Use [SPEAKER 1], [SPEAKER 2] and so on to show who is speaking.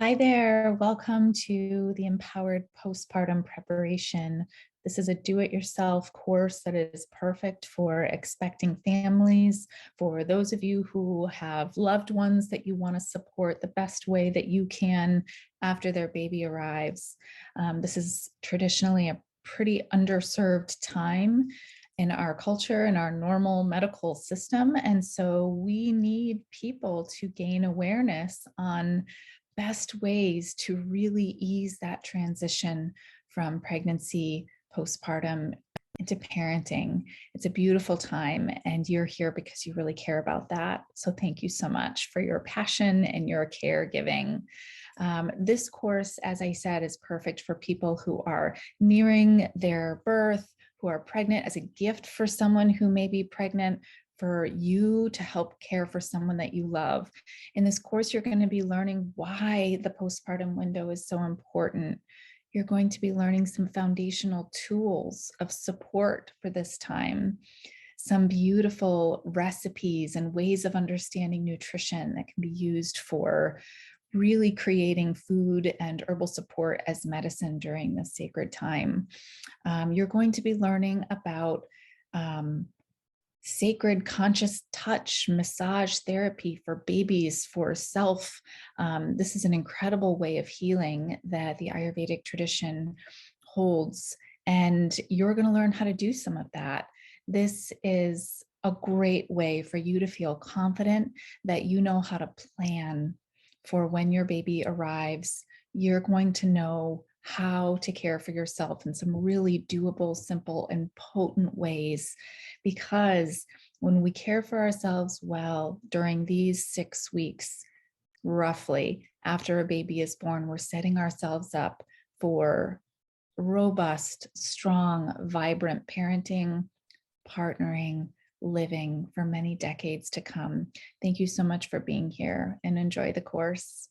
[SPEAKER 1] Hi there. Welcome to the Empowered Postpartum Preparation. This is a do-it-yourself course that is perfect for expecting families, for those of you who have loved ones that you want to support the best way that you can after their baby arrives. This is traditionally a pretty underserved time in our culture and our normal medical system. And so we need people to gain awareness on best ways to really ease that transition from pregnancy, postpartum into parenting. It's a beautiful time, and you're here because you really care about that. So thank you so much for your passion and your caregiving. This course, as I said, is perfect for people who are nearing their birth, who are pregnant, as a gift for someone who may be pregnant, for you to help care for someone that you love. In this course, you're going to be learning why the postpartum window is so important. You're going to be learning some foundational tools of support for this time, some beautiful recipes and ways of understanding nutrition that can be used for really creating food and herbal support as medicine during this sacred time. You're going to be learning about sacred conscious touch, massage therapy for babies, for self. This is an incredible way of healing that the Ayurvedic tradition holds, and you're going to learn how to do some of that. This is a great way for you to feel confident that you know how to plan for when your baby arrives. You're going to know how to care for yourself in some really doable, simple, and potent ways. Because when we care for ourselves well during these 6 weeks, roughly after a baby is born, we're setting ourselves up for robust, strong, vibrant parenting, partnering, living for many decades to come. Thank you so much for being here, and enjoy the course.